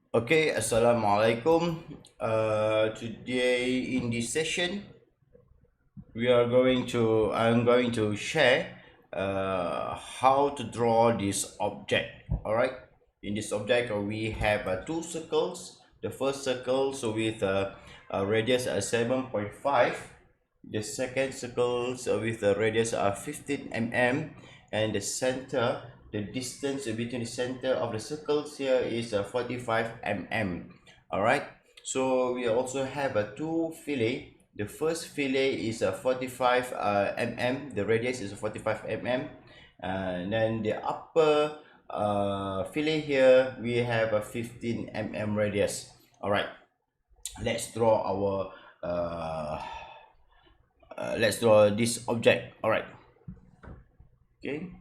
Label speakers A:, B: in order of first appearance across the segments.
A: Okay, Assalamualaikum. Today in this session, I'm going to share how to draw this object. All right. In this object, we have two circles. The first circle, so with a radius 7.5. The second circle, so with a radius of 15 mm, and the center, the distance between the center of the circles here is 45 mm. All right. So we also have a two fillet. The first fillet is a 45 mm. The radius is 45 mm. And then the upper fillet here, we have a 15 mm radius. All right. Let's draw our let's draw this object. All right. Okay.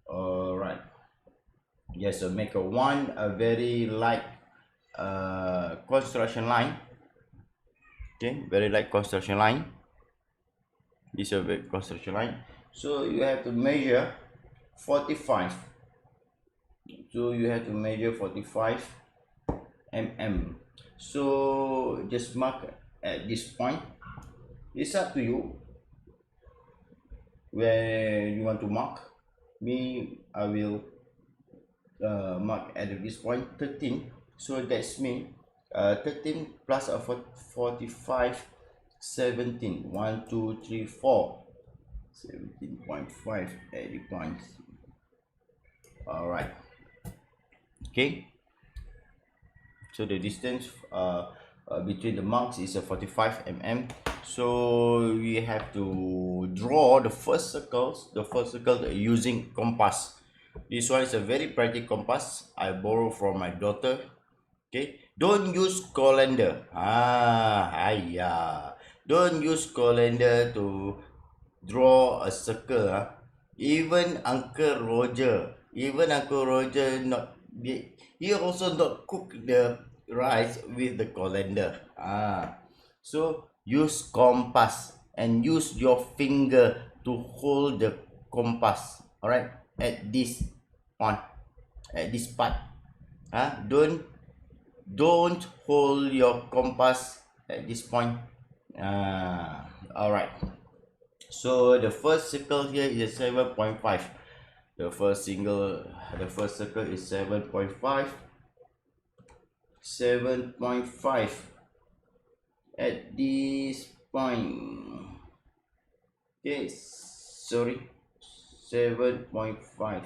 A: All right. Yes, so make a very light construction line. Okay, very light construction line. This is a construction line. So you have to measure 45. So you have to measure 45 mm. So just mark at this point. It's up to you where you want to mark. Me, I will mark at this point 13. So that's mean 13 plus a 45, 17. 1, 2, 3, 4. 17.5 at the point. All right. Okay. So the distance between the marks is a 45 mm. So we have to draw the first circles. The first circle using compass. This one is a very practical compass. I borrow from my daughter. Okay, don't use colander. Don't use colander to draw a circle. Even Uncle Roger not he also not cook the rice with the colander. So use compass and use your finger to hold the compass. All right, at this point, at this part. Don't hold your compass at this point. All right. So the first circle here is 7.5. The first circle is 7.5. 7.5 at this point. Okay, sorry. 7.5.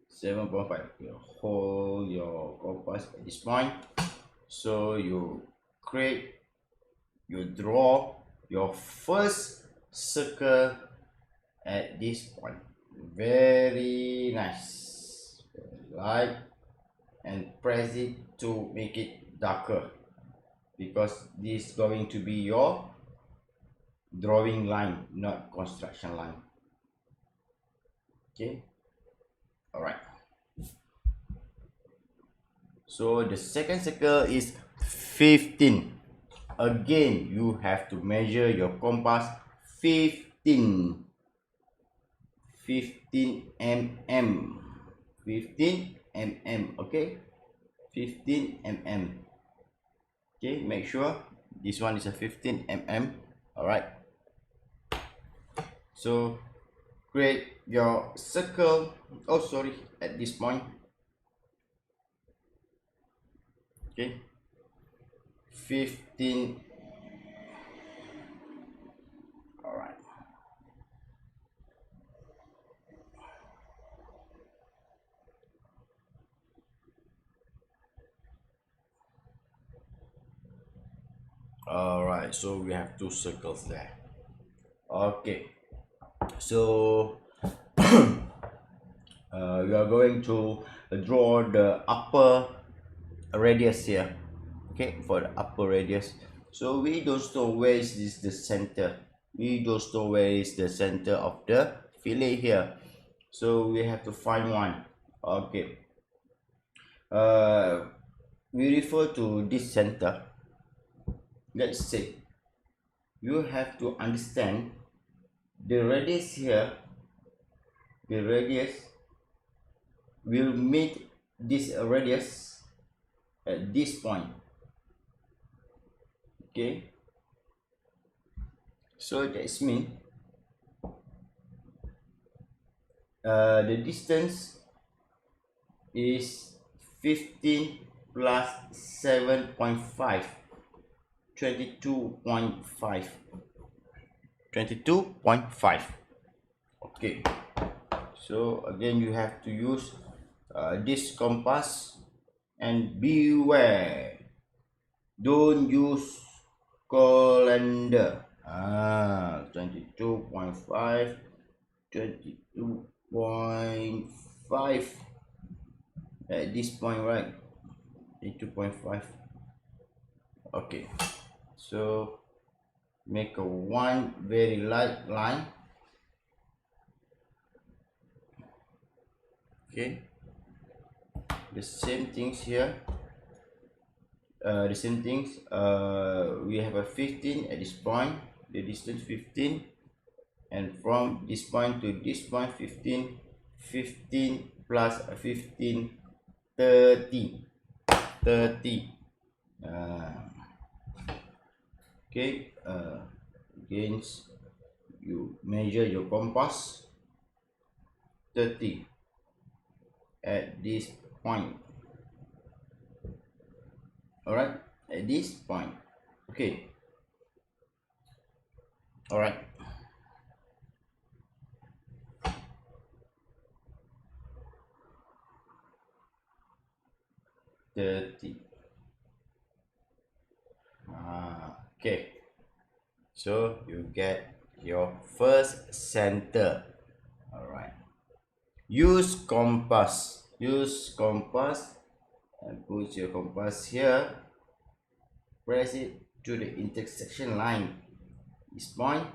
A: 7.5. You hold your compass at this point. So you draw your first circle at this point. Very nice. Light and press it to make it darker, because this is going to be your drawing line, not construction line. Okay. All right. So the second circle is 15. Again, you have to measure your compass 15 mm. 15 mm. Okay, 15 mm. Okay, make sure this one is a 15 mm. All right. So create your circle. Oh, sorry, at this point. Okay, 15. All right. All right, so we have two circles there. Okay, so we are going to draw the upper radius here. Okay, for the upper radius. So we don't know where is this the center. We don't know where is the center of the fillet here. So we have to find one. Okay. We refer to this center. Let's say you have to understand the radius here. The radius will meet this radius at this point. Okay, so that's mean the distance is 15 plus 7.5, 22.5. 22.5. Okay, so again you have to use this compass, and beware, don't use calendar. 22.5, 22.5 at this point, right? 22.5. Okay, so make a one very light line. Okay, the same things here. The same things, we have a 15 at this point, the distance 15, and from this point to this point 15, 15 plus 15, 30, 30. Okay, against you measure your compass, 30 at this point. All right, at this point. Okay, all right. Okay, so you get your first center. All right, use compass, and put your compass here, press it to the intersection line, this point,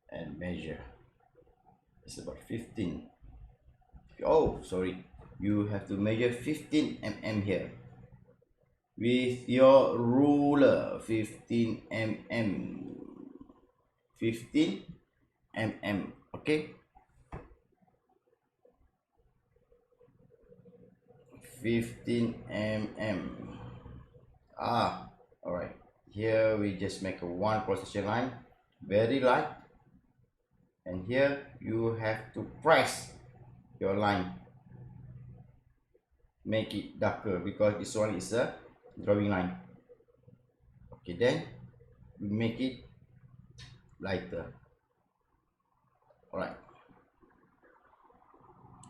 A: and measure. It's about 15. Oh, sorry, you have to measure 15 mm here with your ruler. 15 mm, 15 mm. Okay, 15 mm. All right, here we just make a one cross-section line, very light, and here you have to press your line, make it darker because this one is a drawing line. Okay, then we make it lighter. All right,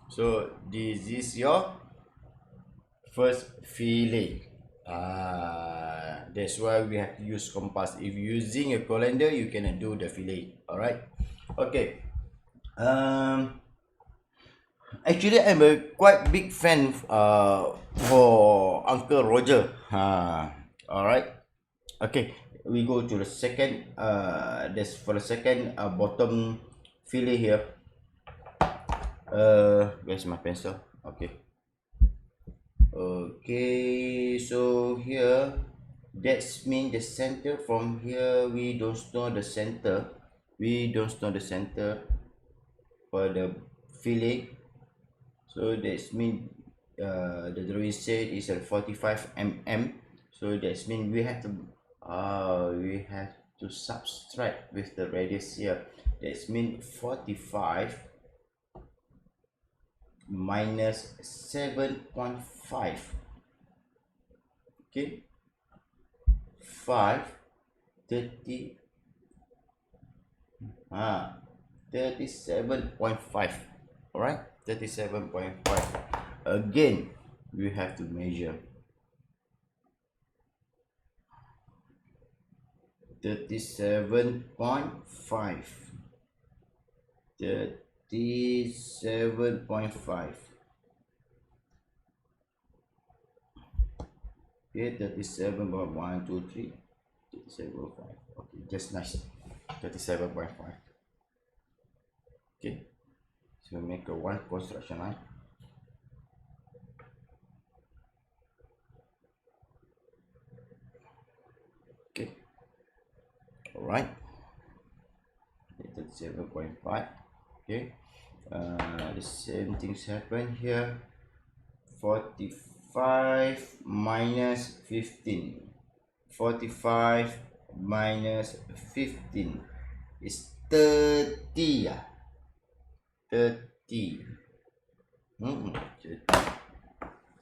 A: so this is your first fillet. That's why we have to use compass. If you're using a calendar, you cannot do the fillet. All right, okay. Actually, I'm a quite big fan for Uncle Roger. All right. Okay, we go to the second. That's for the second bottom fillet here. Where's my pencil? Okay. Okay, so here that's mean the center. From here we don't know the center. We don't know the center for the fillet. So that's mean the drawing said is at 45 mm. So that's mean we have to subtract with the radius here. That's mean 45 minus 7.5. Okay, 5, 30, 37.5. All right, 37.5. Again, we have to measure 37.5, 37.5. Okay, 37.1, 2, 3, 37.5. Okay, just nice. 37.5. Okay, so make a one construction line. Okay, all right, 37.5. Okay, the same things happen here. 45 minus 15. 45 minus 15 is 30. 30. 30.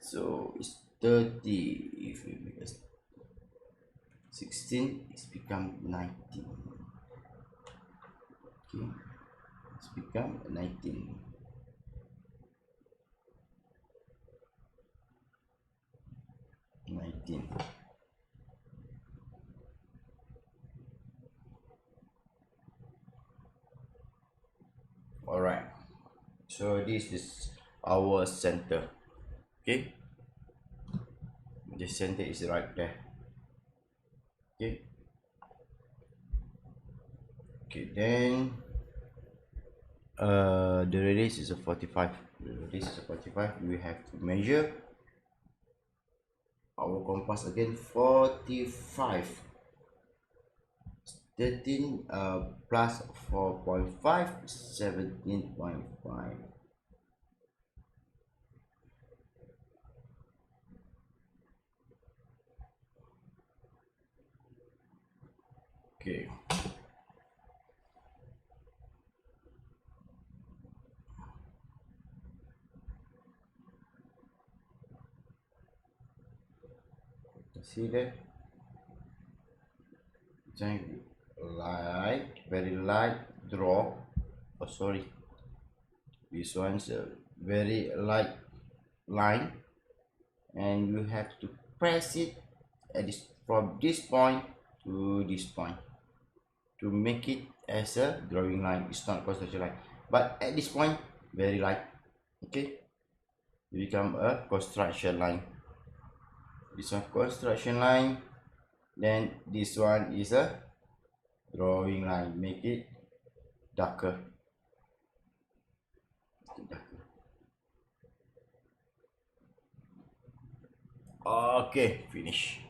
A: So it's 30. If we make a 16, it's become 19. Okay, it's become 19. 19. All right. So this is our center. Okay. The center is right there. Okay. Okay. Then the radius is a 45. The radius is a 45. We have to measure our compass again. 45. 13 plus 4.5, 17.5. Okay. See that? Giant light, very light draw. Oh, sorry. This one's a very light line, and you have to press it at this from this point to this point to make it as a drawing line. It's not construction line, but at this point, very light. Okay, become a construction line. This one construction line, then this one is a drawing line. Make it darker. Okay, finish.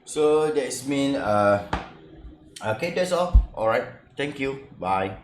A: So that's mean okay, that's all right, thank you, bye.